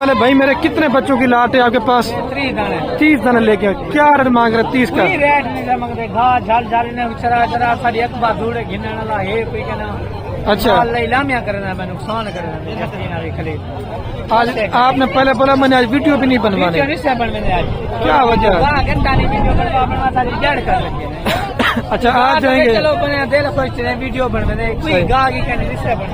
अरे भाई मेरे कितने बच्चों की लाट है आपके पास? 30 दाने लेके क्या रेट मांग रहे? 30 का रेट नहीं मांगते। घास झाल झाली ने चरा चरा सारी एक बार धूड़े घिनने वाला है कोई कहना। अच्छा लामिया करना मैं नुकसान करना। आज आपने पहले बोला मैंने आज वीडियो भी नहीं बनवाने। क्या वजह? घंटा नहीं वीडियो बनवा सारी जड़ कर रखी है। अच्छा आज जाएंगे। चलो बने दिल खुश वीडियो बनवाने कोई गा की कहने रिश्ते बन।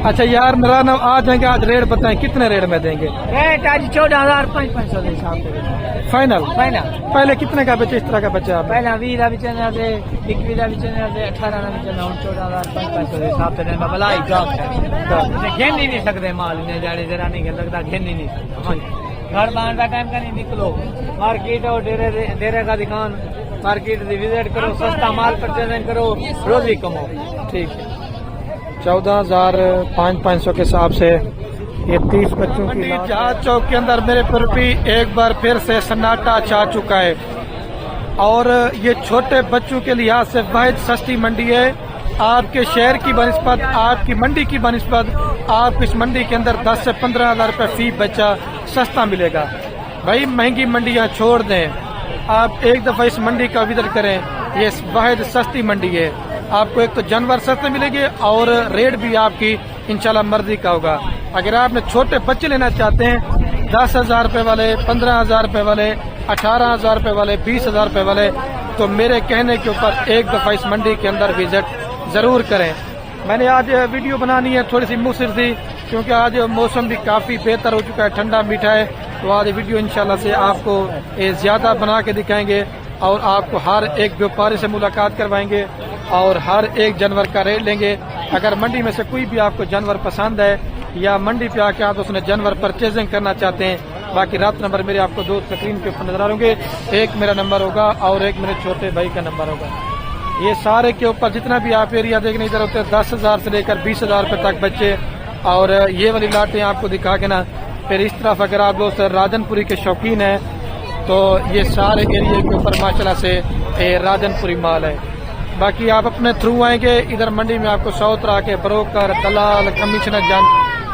अच्छा यार मेरा नाम आज जाएंगे। आज रेट बताएं कितने रेट में देंगे? रेट आज 14,500 के हिसाब से फाइनल। फाइनल। पहले कितने का बेचे इस तरह का बच्चा आप? पहला 20 का बेचने से 21 का बेचने से 18 का बेचना 14,500 के हिसाब से भलाई घेन ही नहीं सकते माल ने जाड़े जरा नहीं लगता घेन ही नहीं सकते। घर बाहर का टाइम का नहीं निकलो मार्केट और डेरे का दुकान मार्केट विजिट करो सस्ता माल परचेज करो रोजी कमाओ। ठीक है 14,500 के हिसाब से ये 30 बच्चों की जहाज चौक के अंदर मेरे पर भी एक बार फिर से सन्नाटा छा चुका है और ये छोटे बच्चों के लिहाज से वाहिद सस्ती मंडी है। आपके शहर की बनिस्बत आपकी मंडी की बनिस्बत आपको इस मंडी के अंदर 10 से 15,000 रुपये फी बच्चा सस्ता मिलेगा। भाई महंगी मंडियां छोड़ दें, आप एक दफा इस मंडी का विजिट करें। ये वाहिद सस्ती मंडी है। आपको एक तो जानवर सस्ते मिलेंगे और रेट भी आपकी इंशाल्लाह मर्जी का होगा। अगर आपने छोटे बच्चे लेना चाहते हैं 10,000 रुपये वाले 15,000 रुपये वाले 18,000 रुपये वाले 20,000 रुपये वाले तो मेरे कहने के ऊपर एक दफा इस मंडी के अंदर विजिट जरूर करें। मैंने आज वीडियो बनानी है थोड़ी सी मुश्किल थी क्योंकि आज मौसम भी काफी बेहतर हो चुका है, ठंडा मीठा है। तो आज वीडियो इंशाल्लाह से आपको ज्यादा बना के दिखाएंगे और आपको हर एक व्यापारी से मुलाकात करवाएंगे और हर एक जानवर का रेट लेंगे। अगर मंडी में से कोई भी आपको जानवर पसंद है या मंडी पे आके आप उसने जानवर परचेजिंग करना चाहते हैं, बाकी रात नंबर मेरे आपको 2 स्क्रीन के ऊपर नजर आ होंगे। एक मेरा नंबर होगा और एक मेरे छोटे भाई का नंबर होगा। ये सारे के ऊपर जितना भी आप एरिया देखने इधर होते हैं 10,000 से लेकर 20,000 रुपये तक बच्चे। और ये वाली लाटें आपको दिखा के ना फिर इस तरफ अगर आप दोस्त राजनपुरी के शौकीन हैं तो ये सारे एरिया के ऊपर माशाल्लाह से राजनपुरी माल है। बाकी आप अपने थ्रू आएंगे इधर मंडी में आपको 100 तरह के ब्रोकर दलाल कमीशनर जान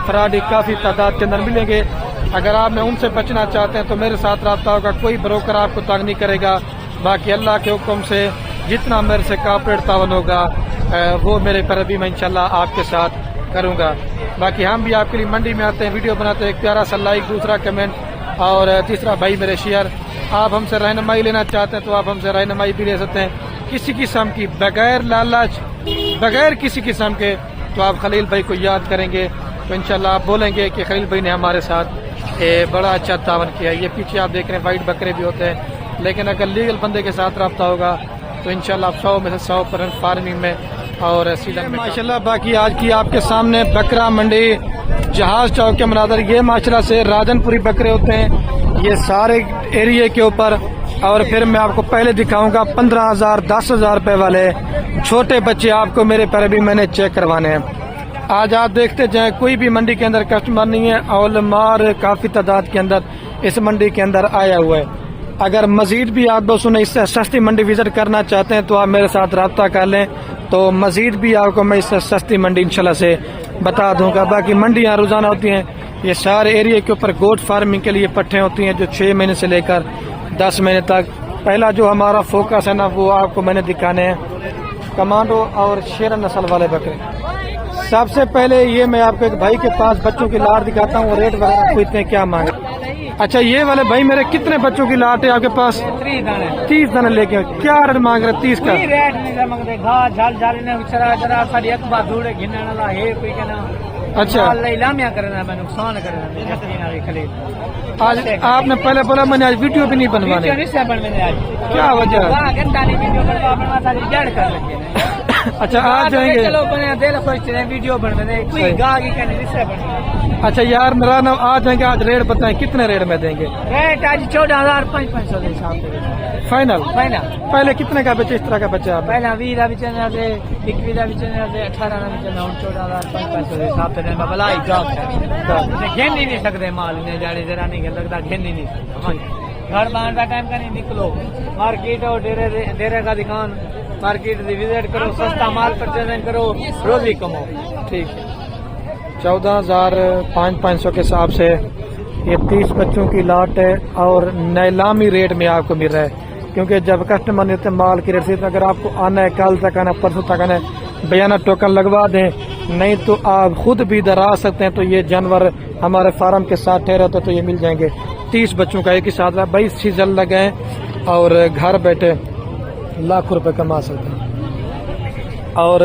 फराडी काफी तादाद के अंदर मिलेंगे। अगर आप में उनसे बचना चाहते हैं तो मेरे साथ रब्ता होगा। कोई ब्रोकर आपको तंग नहीं करेगा। बाकी अल्लाह के हुक्म से जितना मेरे से कॉपरेट तावन होगा वो मेरे पर भी मैं इंशाल्लाह आपके साथ करूंगा। बाकी हम भी आपके लिए मंडी में आते हैं, वीडियो बनाते हैं, एक प्यारा सा लाइक, दूसरा कमेंट और तीसरा भाई मेरे शेयर। आप हमसे रहनुमाई लेना चाहते हैं तो आप हमसे रहनुमाई भी ले सकते हैं किसी किस्म की, बगैर लालच बगैर किसी किस्म के। तो आप खलील भाई को याद करेंगे तो इंशाल्लाह आप बोलेंगे कि खलील भाई ने हमारे साथ बड़ा अच्छा तावन किया। ये पीछे आप देख रहे हैं वाइट बकरे भी होते हैं, लेकिन अगर लीगल बंदे के साथ रब्ता होगा तो इंशाल्लाह आप 100 में से 100% फार्मिंग में और सीजन में माशाल्लाह। बाकी आज की आपके सामने बकरा मंडी जहाज चौक के मनाजर ये माशाल्लाह से राजनपुरी बकरे होते हैं ये सारे एरिया के ऊपर। और फिर मैं आपको पहले दिखाऊंगा 15,000 10,000 रुपए वाले छोटे बच्चे आपको मेरे पर भी मैंने चेक करवाने हैं। आज आप देखते जाएं कोई भी मंडी के अंदर कस्टमर नहीं है और मार काफी तादाद के अंदर इस मंडी के अंदर आया हुआ है। अगर मजीद भी आप दोस्तों ने इससे सस्ती मंडी विजिट करना चाहते हैं तो आप मेरे साथ रब्ता कर लें तो मजीद भी आपको मैं इससे सस्ती मंडी इंशाल्लाह से बता दूंगा। बाकी मंडियाँ रोजाना होती हैं। ये सारे एरिया के ऊपर गोट फार्मिंग के लिए पट्टे होती हैं जो 6 महीने से लेकर 10 महीने तक। पहला जो हमारा फोकस है ना वो आपको मैंने दिखाने हैं कमांडो और शेर नस्ल वाले बकरे। सबसे पहले ये मैं आपको एक भाई के पास बच्चों की लाट दिखाता हूँ, रेट वगैरह पूछते हैं क्या मांगे। अच्छा ये वाले भाई मेरे कितने बच्चों की लाट है आपके पास? 30 दाने लेके क्या रेट मांग रहे? 30 का रेट नहीं मांगते। घास झाल झाली ने चरा चरा सारी एक बार धूड़े घिनने वाला है कोई कहना। अच्छा लामिया करना मैं नुकसान करना। आज आपने पहले बोला मैंने आज वीडियो भी नहीं बनवाने। क्या वजह? घंटा नहीं वीडियो बनवा सारी जड़ कर रखी है। अच्छा आज जाएंगे। चलो बने दिल खुश वीडियो बनवाने कोई गा की कहने रिश्ते बन। अच्छा यार मेरा नाम आज जाएंगे। आज रेट बताएं कितने रेट में देंगे? रेट आज 14,500 के हिसाब से फाइनल। फाइनल। पहले कितने का बेचे इस तरह का बच्चा? पहला 20 का बेचने से 21 का बेचने से 18 का बेचना 14,500 के हिसाब से भलाई घेन ही नहीं सकते माल ने जाड़े जरा नहीं लगता घेन ही नहीं सकते। घर बाहर का टाइम का नहीं निकलो मार्केट और डेरे का दुकान मार्केट विजिट करो सस्ता माल परचेज करो रोजी कमाओ। ठीक है 14,500 के हिसाब से ये 30 बच्चों की लाट है और नीलामी रेट में आपको मिल रहा है, क्योंकि जब कस्टमर ने माल की रेट से, अगर आपको आना है कल तक आना, परसों तक आना है, बयाना टोकन लगवा दें, नहीं तो आप खुद भी इधर आ सकते हैं। तो ये जानवर हमारे फार्म के साथ ठहरे होते तो ये मिल जाएंगे। 30 बच्चों का एक ही साथ 22 सीजन लगाएं और घर बैठे लाख रुपए कमा सकते हैं। और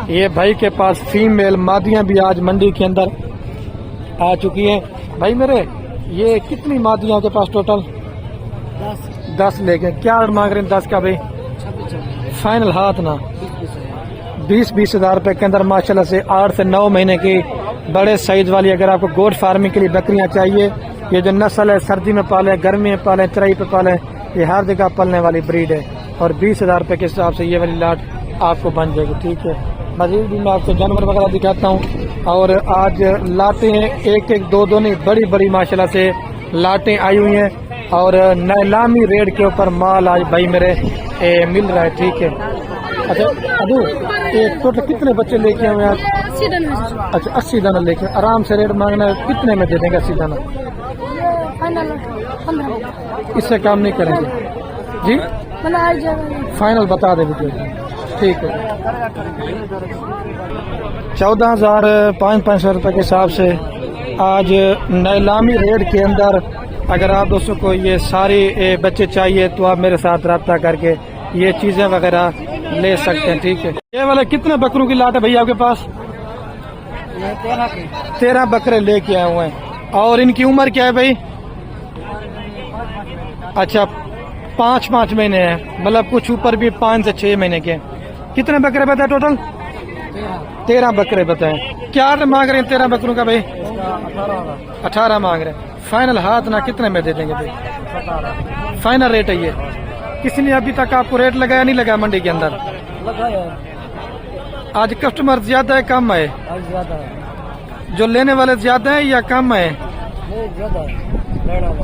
ये भाई के पास फीमेल मादियां भी आज मंडी के अंदर आ चुकी हैं। भाई मेरे ये कितनी मादियां के पास टोटल? 10 लेके क्या मांग रहे हैं? 10 का भाई फाइनल हाथ ना 20-20 हजार रुपए के अंदर माशाल्लाह से 8 से 9 महीने की बड़े साइज वाली, अगर आपको गोट फार्मिंग के लिए बकरियां चाहिए, ये जो नस्ल है सर्दी में पाले, गर्मी में पाले, चराई पे पाले, ये हर जगह पलने वाली ब्रीड है। और 20 हजार रुपए के हिसाब से ये वाली लाट आपको बन जाएगी। ठीक है, मजीद भी मैं आपको जानवर वगैरह दिखाता हूँ। और आज लाटें एक दो नहीं, बड़ी बड़ी माशाल्लाह से लाटें आई हुई हैं और नीलामी रेट के ऊपर माल आज भाई मेरे मिल रहा है। ठीक है, अच्छा अबू ये टोटल कितने बच्चे लेके आए आप? 80 दाना। अच्छा 80 दाना लेके आराम से रेट मांगना है, कितने में दे देंगे 80 दाना? फाइनल 15। इससे काम नहीं करेंगे जी? फाइनल बता दे मुझे। ठीक है, 14,500 रुपए के हिसाब से आज नीलामी रेट के अंदर अगर आप दोस्तों को ये सारे बच्चे चाहिए तो आप मेरे साथ रब्ता करके ये चीजें वगैरह ले सकते हैं। ठीक है, ये वाले कितने बकरों की लाट है भैया आपके पास? 13 बकरे लेके आए हुए हैं। और इनकी उम्र क्या है भाई? अच्छा 5-5 महीने हैं, मतलब कुछ ऊपर भी 5 से 6 महीने के। कितने बकरे बताए टोटल? 13 बकरे बताए। क्या मांग रहे हैं 13 बकरों का भाई? 18 मांग रहे हैं। फाइनल हाथ ना कितने में दे देंगे भाई? फाइनल रेट है ये। किसी ने अभी तक आपको रेट लगाया नहीं लगाया मंडी के अंदर? आज कस्टमर ज्यादा है कम है? जो लेने वाले ज्यादा है या कम है?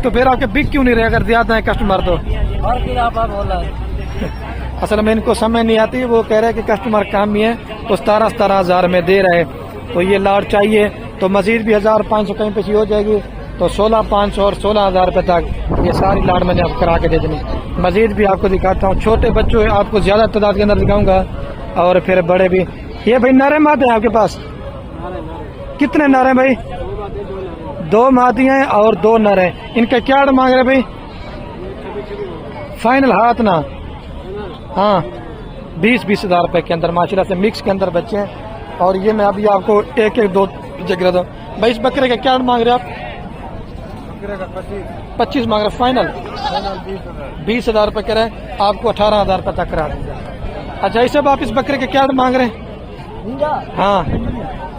तो फिर आपके बिक क्यों नहीं रहे अगर ज्यादा है कस्टमर? तो असल में इनको समझ नहीं आती, वो कह रहे हैं कि कस्टमर कम ही है तो 17 हजार में दे रहे। तो ये लाट चाहिए तो मजीद भी 1500 कहीं पे हो जाएगी, तो 16,500 और 16,000 रुपए तक ये सारी लाट मैंने आप करा के दे देनी। मजीद भी आपको दिखाता हूँ, छोटे बच्चों आपको ज्यादा तादाद के अंदर दिखाऊंगा और फिर बड़े भी। ये भाई नरे मादे हैं आपके पास? कितने नरे भाई? 2 मादियां हैं और 2 नर हैं। इनका क्या मांग रहे भाई? फाइनल हाथ ना हाँ 20-20 हजार रुपए के अंदर माशाल्लाह से मिक्स के अंदर बच्चे हैं। और ये मैं अभी आपको एक दो जगह दूँ भाई। इस बकरे का क्या मांग रहे आप? 25 मांग रहे। फाइनल 20 हजार रुपए कह रहे हैं, आपको 18 हजार रुपए तक करा देंगे। अच्छा इसे आप इस बकरे के क्या मांग रहे हैं? हाँ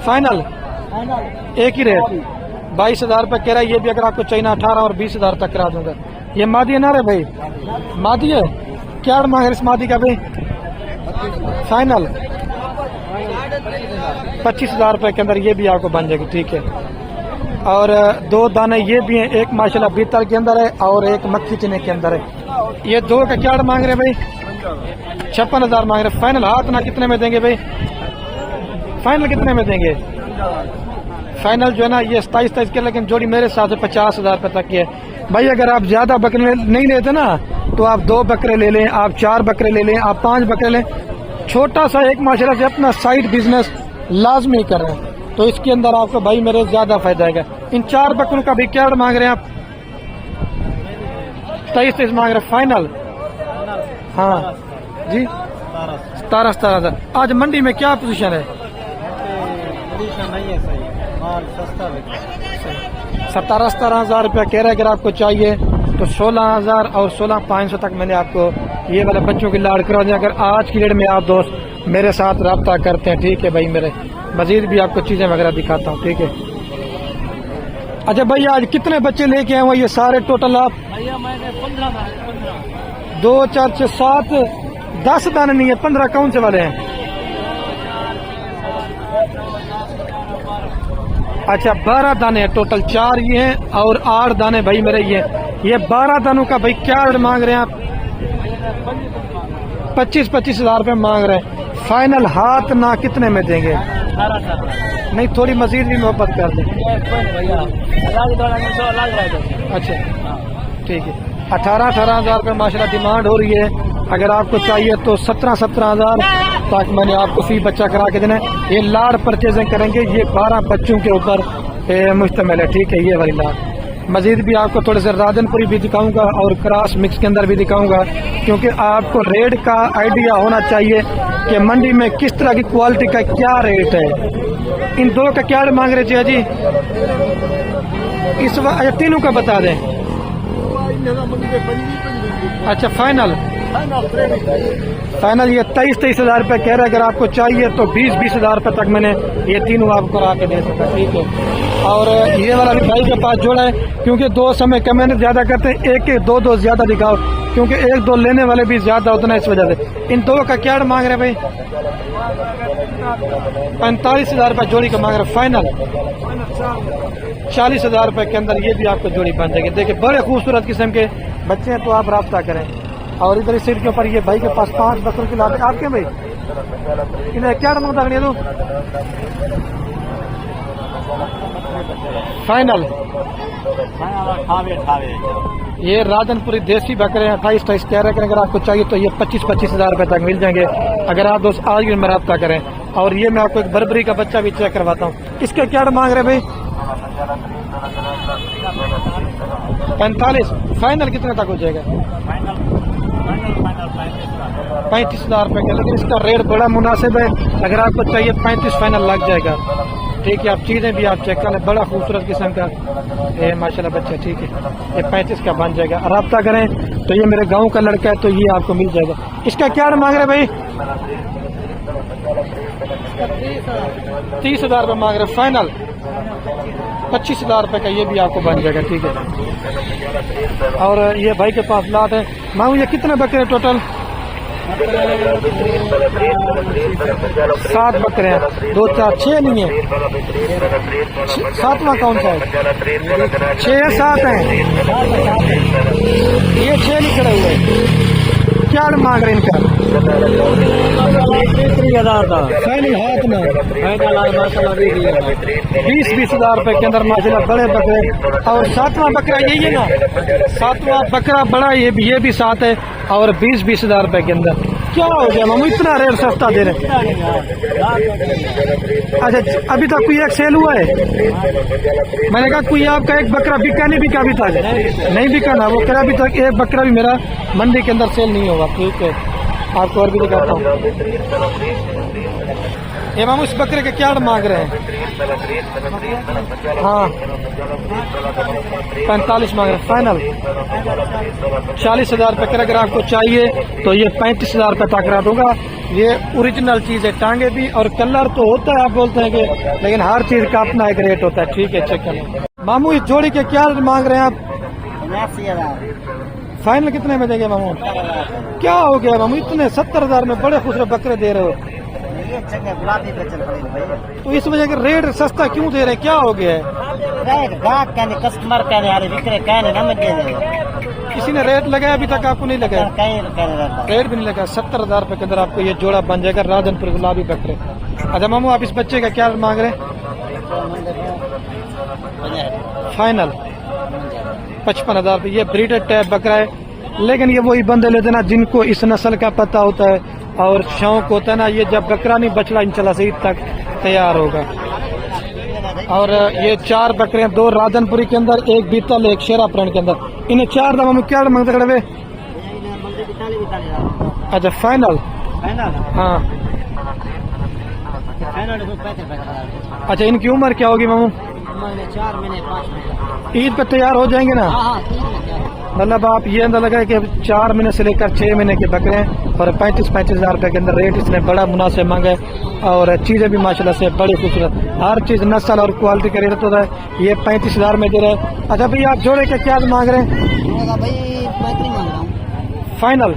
फाइनल एक ही रेट 22 हजार रुपए कह रहा है। ये भी अगर आपको चाहिए 18 और 20 हजार तक करा दूंगा। ये मादी है ना रे भाई? मादी है। क्या मांग रहे इस मादी का भाई? फाइनल 25 हजार रुपए के अंदर ये भी आपको बन जाएगी। ठीक है, और 2 दाने ये भी हैं, एक माशाल्लाह बीतल के अंदर है और एक मक्खी चने के अंदर है। ये 2 का क्या मांग रहे भाई? 56 हजार मांग रहे। फाइनल हाथ ना कितने में देंगे भाई? फाइनल कितने में देंगे? फाइनल जो है ना ये 27 के, लेकिन जोड़ी मेरे साथ 50 हजार रुपए तक की है भाई। अगर आप ज्यादा बकरे नहीं लेते ना तो आप 2 बकरे ले लें, आप 4 बकरे ले लें, आप 5 बकरे लें। छोटा सा एक माशाल्लाह से अपना साइड बिजनेस लाजमी कर रहे हैं तो इसके अंदर आपको भाई मेरे ज्यादा फायदा है। इन 4 बकरों का भी क्या मांग रहे हैं आप? 23 मांग रहे। फाइनल हाँ जी 17 हजार। आज मंडी में क्या पोजीशन है? 17 हजार रुपया कह रहा है। अगर आपको चाहिए तो 16 हजार और 16,500 तक मैंने आपको ये वाले बच्चों की लाड़ करा दिया। अगर आज की डेट में आप दोस्त मेरे साथ रब्ता करते हैं। ठीक है भाई मेरे, मजीद भी आपको चीजें वगैरह दिखाता हूँ। ठीक है, अच्छा भाई आज कितने बच्चे लेके आए हुए ये सारे टोटल आप? भैया मैंने 15 2 4 6 7 10 दाने नहीं है, 15 कौन से वाले हैं? अच्छा 12 दाने हैं टोटल, 4 ये हैं और 8 दाने भाई मेरे ये 12 दानों का भाई क्या मांग रहे हैं आप? 25 हजार रुपए मांग रहे हैं। फाइनल हाथ ना कितने में देंगे? 18 नहीं थोड़ी मजीद भी मोहब्बत कर दें। भैया अलग रह अच्छा ठीक है। 18-18 हज़ार रुपये माशाल्लाह डिमांड हो रही है। अगर आपको चाहिए तो 17-17 हज़ार तक मैंने आपको फी बच्चा करा के देना है। ये लाड़ परचेजिंग करेंगे, ये 12 बच्चों के ऊपर मुश्तमिल है। ठीक है, ये वाली लाड़। मजीद भी आपको थोड़े से राधनपुरी भी दिखाऊंगा और क्रॉस मिक्स के अंदर भी दिखाऊंगा, क्योंकि आपको रेट का आइडिया होना चाहिए कि मंडी में किस तरह की क्वालिटी का क्या रेट है। इन दो का क्या मांग रहे थे जी? इस वक्त तीनों का बता दें। अच्छा फाइनल ये 23-23 हज़ार रुपये कह रहे हैं। अगर आपको चाहिए तो 20-20 हज़ार रुपये तक मैंने ये तीनों आपको करा के दे सकता। ठीक है। और ये वाला भी भाई के पास जोड़ा है, क्योंकि दो समय कमेंट ज़्यादा करते हैं, एक दो ज़्यादा दिखाओ, क्योंकि 1-2 लेने वाले भी ज़्यादा होते हैं, इस वजह से। इन दो का क्या मांग रहे हैं भाई? 45 हज़ार रुपये जोड़ी का मांग रहे हैं। फाइनल 40 हज़ार रुपये के अंदर ये भी आपको जोड़ी बन जाएगी। देखिए बड़े खूबसूरत किस्म के बच्चे हैं, तो आप राब्ता करें। और इधर इस सीट के ऊपर ये भाई के पास 5 बकरों की लाट है। आपके भाई इन्हें क्या मांगता है? तो फाइनल ये राधनपुरी देसी बकरे हैं, 28-28 कह रहे हैं। अगर आपको चाहिए तो ये 25-25 हज़ार रुपये तक मिल जाएंगे, अगर आप दोस्त आज में राब्ता करें। और ये मैं आपको एक बर्बरी का बच्चा भी चेक करवाता हूँ। इसके क्या मांग रहे भाई? 45। फाइनल कितने तक हो जाएगा? 35 हज़ार रुपये का, लेकिन इसका रेट बड़ा मुनासिब है। अगर आपको चाहिए 35 फाइनल लग जाएगा। ठीक है, आप चीज़ें भी आप चेक कर लें, बड़ा खूबसूरत किस्म का ये माशाल्लाह बच्चा। ठीक है, ये 35 का बन जाएगा। रब्ता करें तो ये मेरे गांव का लड़का है, तो ये आपको मिल जाएगा। इसका क्या मांग रहे भाई? 30 हज़ार रुपये मांग रहे। फाइनल 25 हज़ार रुपये का ये भी आपको बन जाएगा। ठीक है। और ये भाई के पास लाट है। मांगू ये कितने बकरे टोटल? 7 बकरे हैं। 2 4 6 नहीं है, 7वां कौन सा है? 6 या 7 है। ये 6 नहीं खड़े हुए। क्या मांग रहे इनका? 30,000 का फाइनल हाथ में 20-20 हज़ार रुपये के अंदर माशाल्लाह बड़े बकरे। और 7वां बकरा यही है ना? 7वां बकरा बड़ा, ये भी 7 है। और 20-20 हज़ार रुपये के अंदर। क्या हो गया मामू, इतना रेट सस्ता दे रहे? अच्छा अभी तक कोई एक सेल हुआ है? मैंने कहा कोई आपका एक बकरा बिका नहीं बिका अभी तक? नहीं बिका ना, वो कह अभी तक एक बकरा भी मेरा मंडी के अंदर सेल नहीं होगा। ठीक है, आपको और भी दिखाता हूँ। ये मामू इस बकरे के क्या मांग रहे हैं? हाँ 45 मांग रहे हैं। फाइनल 40 हज़ार रुपये कर। अगर आपको चाहिए तो ये 35 हज़ार रुपये तक करा दूंगा। ये ओरिजिनल चीज़ है, टांगे भी और कलर तो होता है, आप बोलते हैं कि, लेकिन हर चीज़ का अपना एक रेट होता है। ठीक है, चेक करें। मामू इस जोड़ी के क्या मांग रहे हैं आप? 80,000। फाइनल कितने में देंगे मामू? क्या हो गया मामू, इतने 70 हज़ार में बड़े खूबसूरत बकरे दे रहे हो? तो इस वजह के रेट सस्ता क्यों दे रहे, क्या हो गया है? कस्टमर किसी ने रेट लगाया अभी तक? आपको नहीं लगाया? रेट भी नहीं लगा। 70 हज़ार रुपये के अंदर आपको ये जोड़ा बन जाएगा, राधनपुर गुलाबी बकरे। अच्छा मामू आप इस बच्चे का क्या मांग रहे हैं? फाइनल 55 हज़ार रुपये। ये ब्रीडेड टाइप बकरा है, लेकिन ये वही बंदे लेते ना जिनको इस नस्ल का पता होता है और शौक होता है ना। ये जब बकरा नहीं बछड़ा इंशाल्लाह से ईद तक तैयार होगा। और ये 4 बकरे हैं, 2 राधनपुरी के अंदर, 1 बीतल, 1 शेरा प्रण के अंदर। इन्हें 4 दफा में क्या मांगते खड़े? अच्छा फाइनल? हाँ अच्छा, इनकी उम्र क्या होगी मामू? 4 महीने 5 महीने। ईद पे तैयार हो जाएंगे ना? मतलब आप ये अंदर लगा कि 4 महीने से लेकर 6 महीने के बकरे हैं। और 35-35 हज़ार रुपये के अंदर रेट इसने बड़ा मुनासिब मांगा है। और चीज़ें भी माशाल्लाह से बड़ी खूबसूरत, हर चीज़ नस्ल और क्वालिटी का रेट होता है। ये 35 हज़ार में दे रहे हैं। अच्छा भैया आप जोड़े के क्या मांग रहे हैं? फाइनल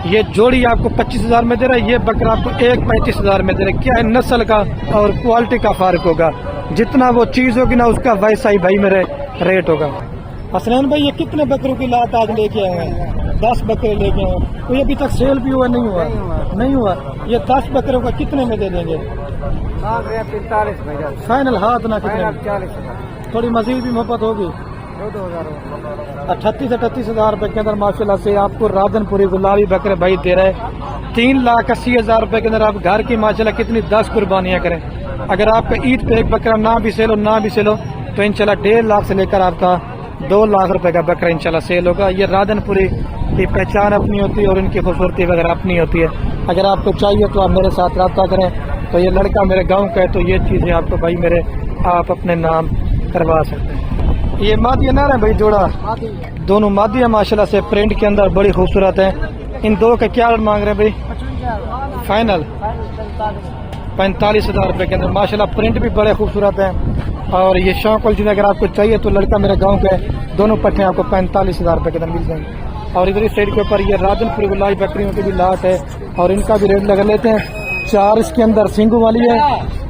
ये जोड़ी आपको 25 हज़ार में दे रहा है, ये बकरा आपको 35 हज़ार में दे रहा है। क्या है, नस्ल का और क्वालिटी का फार्क होगा। जितना वो चीज़ होगी ना उसका वैसा ही भाई मेरे रेट होगा। हसनैन भाई ये कितने बकरों की लात आज लेके आए हैं? 10 बकरे लेके आए हैं। तो ये अभी तक सेल भी हुआ नहीं हुआ? नहीं हुआ। ये 10 बकरों का कितने में दे देंगे? मांग रहे हैं 45 भैया, फाइनल हाथ ना कितने फाइनल में? 40,000, थोड़ी मजीद भी मोहब्बत होगी। 2,000 38,000 रुपए के अंदर माशाल्लाह से आपको राधनपुरी गुलाबी बकरे भाई दे रहे हैं। 3,80,000 रुपए के अंदर आप घर की माशाल्लाह कितनी 10 कुर्बानियां करें। अगर आपका ईद पे एक बकरा ना भी सेल हो ना भी सेल हो तो इंशाल्लाह 1.5 लाख से लेकर आपका 2 लाख रुपए का बकरा इंशाल्लाह सेल होगा। ये राधनपुरी की पहचान अपनी होती है और इनकी खूबसूरती वगैरह अपनी होती है। अगर आपको चाहिए तो आप मेरे साथ रब्ता करें। तो ये लड़का मेरे गाँव का है तो ये चीज़ें आपको भाई मेरे आप अपने नाम करवा सकते हैं। ये मादिया ना रहे भाई जोड़ा, दोनों मादिया माशाल्लाह से प्रिंट के अंदर बड़ी खूबसूरत है। इन दो का क्या मांग रहे हैं भाई? फाइनल 45,000 रुपए के अंदर माशाल्लाह प्रिंट भी बड़े खूबसूरत हैं। और ये शौक वाली चीज़ अगर आपको चाहिए तो लड़का मेरे गांव के दोनों पट्टे आपको 45,000 रुपए के अंदर मिल जाएंगे। और इधर इस साइड के ऊपर ये राधनपुरी गुलाबी बकरियों की भी लाट है और इनका भी रेट लगा लेते हैं। 4 इसके अंदर सिंगू वाली है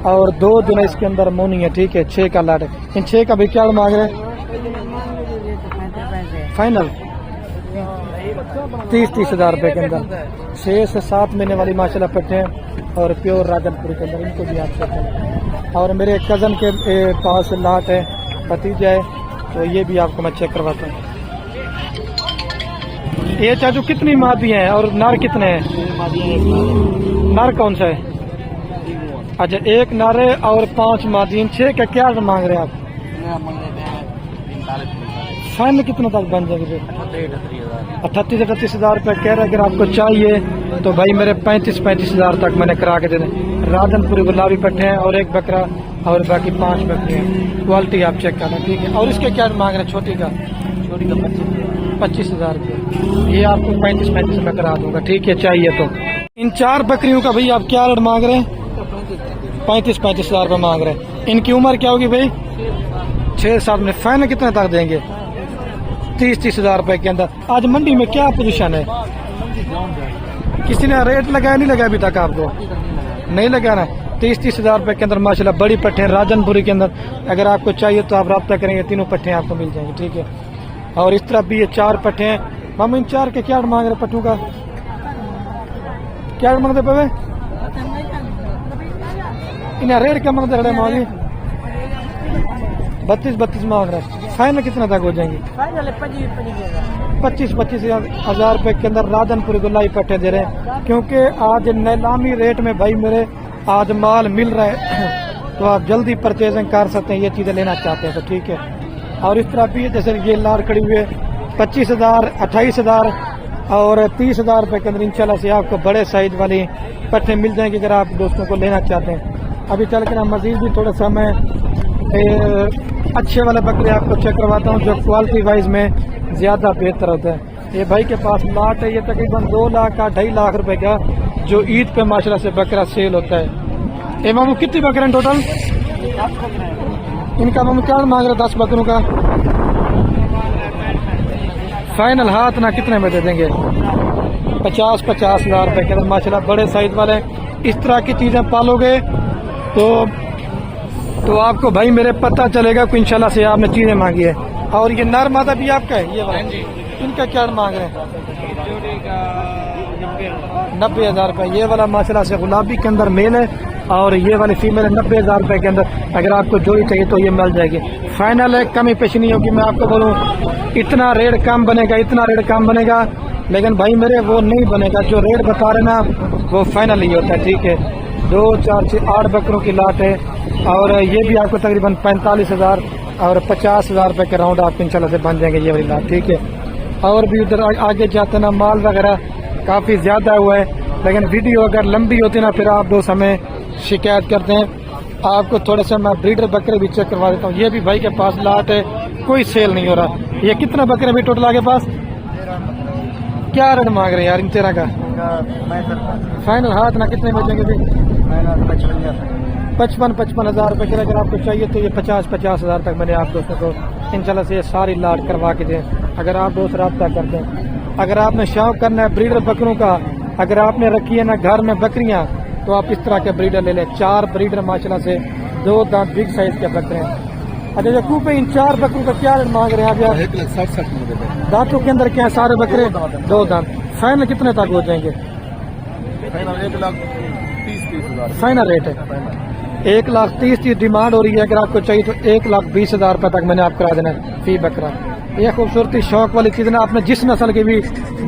और 2 जो है इसके अंदर मोनी है, ठीक है। 6 का लाट है। इन 6 का भी क्या मांग रहे हैं? फाइनल 30,000 रुपए के अंदर 6 से 7 महीने वाली माशाल्लाह पट्टे हैं और प्योर राधनपुरी के अंदर इनको भी आप चेक करें। और मेरे कज़न के पास लाट है, भतीजा है, तो ये भी आपको मैं चेक करवाता हूँ। ये चाचू कितनी मादी हैं और नर कितने हैं? नर कौन सा है? अच्छा, 1 नर है और 5 मादी। 6 का क्या मांग रहे हैं आप? फाइनल कितना तक बन जाएंगे? 38,000 रुपये कह रहे हैं। अगर आपको चाहिए तो भाई मेरे 35,000 तक मैंने करा के दे दें। राधनपुरी गुलाबी पट्टे हैं और 1 बकरा और बाकी 5 बकरे हैं। क्वालिटी आप चेक करना, ठीक है। और इसके क्या मांग रहे हैं? छोटी का 25,000 रुपये। ये आपको 35 में करा दूंगा, ठीक है, चाहिए तो। इन 4 बकरियों का भाई आप क्या रेट मांग रहे हैं? 35,000 रुपये मांग रहे हैं। इनकी उम्र क्या होगी भाई? 6-7 में। फाइनल कितने तक देंगे? 30,000 रुपए के अंदर। आज मंडी में क्या पोजीशन है? किसी ने रेट लगाया नहीं लगाया अभी तक? आपको नहीं लगाना। 30,000 रुपए के अंदर माशाल्लाह बड़ी पट्टे राधनपुरी के अंदर। अगर आपको चाहिए तो आप रब्ता करेंगे, तीनों पट्टे आपको मिल जाएंगे, ठीक है। और इस तरफ भी ये 4 पट्टे हैं। हम इन 4 के क्या मांग रहे? पट्टू का क्या मांगते पे? इन्हें रेट क्या मांगते रहे? मांगी 32 मांग रहे हैं। फाइनल कितना तक हो जाएंगे? 25,000 रुपए के अंदर राधनपुरी गुलाबी पट्टे दे रहे हैं। क्योंकि आज नीलामी रेट में भाई मेरे आज माल मिल रहा है तो आप जल्दी परचेजिंग कर सकते हैं। ये चीजें लेना चाहते हैं तो ठीक है। और इस तरह भी जैसे ये लार खड़ी हुई है 25,000, 28,000 और 30,000 रुपए के अंदर इंशाल्लाह से आपको बड़े साइज वाली पट्टे मिल जाएंगे अगर आप दोस्तों को लेना चाहते हैं। अभी चल के ना मजीद भी थोड़ा सा मैं अच्छे वाले बकरे आपको चेक करवाता हूँ जो क्वालिटी वाइज में ज्यादा बेहतर होता है। ये भाई के पास लाट है, ये तकरीबन 2 लाख का 2.5 लाख रुपए का जो ईद पे माशाल्लाह से बकरा सेल होता है। ये मामू कितनी बकरे टोटल? इनका मामू क्या मांग रहे? 10 बकरों का। फाइनल हाथ ना कितने में दे देंगे? 50,000 रुपए के अंदर माशाल्लाह बड़े साइज वाले। इस तरह की चीजें पालोगे तो आपको भाई मेरे पता चलेगा कि इंशाल्लाह से आपने चीजें मांगी है। और ये नर मादा भी आपका है? ये वाला इनका क्या मांग रहे हैं? 90,000 रुपए। ये वाला माशाल्लाह से गुलाबी के अंदर मेल है और ये वाली फीमेल है। 90,000 रुपए के अंदर अगर आपको जोड़ी चाहिए तो ये मिल जाएगी। फाइनल है, कमी पेशी नहीं होगी। मैं आपको बोलूँ इतना रेट कम बनेगा, इतना रेट कम बनेगा, लेकिन भाई मेरे वो नहीं बनेगा। जो रेट बता रहे ना वो फाइनल ही होता है, ठीक है। 2, 4, 6, 8 बकरों की लाट है और ये भी आपको तकरीबन 45,000 और 50,000 रुपए के राउंड आपको इंशाल्लाह से बन जाएंगे ये वाली लाट, ठीक है। और भी उधर आगे जाते ना माल वगैरह काफ़ी ज़्यादा हुआ है, लेकिन वीडियो अगर लंबी होती ना फिर आप दोस्त हमें शिकायत करते हैं। आपको थोड़ा सा मैं ब्रीडर बकरे भी चेक करवा देता हूँ। ये भी भाई के पास लाट है, कोई सेल नहीं हो रहा। ये कितना बकरे भी टोटल आगे पास? क्या रेट मांग रहे हैं यार इन 13 का? फाइनल हाथ ना कितने में देंगे? 55,000 रुपए के। अगर आपको चाहिए तो ये 50,000 तक मैंने आप दोस्तों को इंशाल्लाह से ये सारी लाट करवा के दें अगर आप दोस्त रब्ता करते हैं। अगर आपने शौक करना है ब्रीडर बकरों का, अगर आपने रखी है ना घर में बकरियां तो आप इस तरह के ब्रीडर ले लें। 4 ब्रीडर माशाल्लाह से 2 दांत बिग साइज के बकरे हैं। अच्छा जो पे इन 4 बकरों का क्या रेट मांग रहे हैं आप यार? 1,60,000 दांतों के अंदर क्या सारे बकरे? 2 दांत। फाइनल कितने तक हो जाएंगे? 1,30,000 फाइनल रेट है 1,30,000 की डिमांड हो रही है। अगर आपको चाहिए तो 1,20,000 रुपये तक मैंने आप करा देना है फी बकरा। ये खूबसूरती शौक वाली चीज़ ना, आपने जिस नस्ल की भी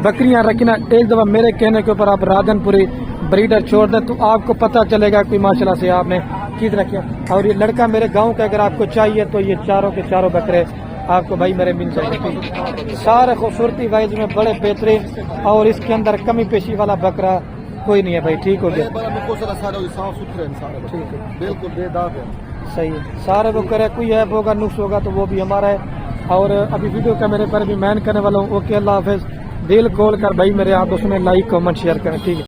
बकरियां रखी ना, एक दफ़ा मेरे कहने के ऊपर आप राधनपुरी ब्रीडर छोड़ दें तो आपको पता चलेगा कि माशाल्लाह से आपने चीज़ रखी है। और ये लड़का मेरे गांव का, अगर आपको चाहिए तो ये चारों के चारों बकरे आपको भाई मेरे मिल जाएंगे। सारे खूबसूरती वाइज में बड़े बेहतरीन, और इसके अंदर कमी पेशी वाला बकरा कोई नहीं है भाई। ठीक हो गया, साफ सुथरे ठीक है, बिल्कुल बेदाग है। सही है। सारे वो करे, कोई ऐप होगा नुक्स होगा तो वो भी हमारा है। और अभी वीडियो का मेरे पर भी मैन करने वाला हूँ। ओके, अल्लाह हाफिज। दिल खोल कर भाई मेरे आप उसमें लाइक कमेंट शेयर करें। ठीक है।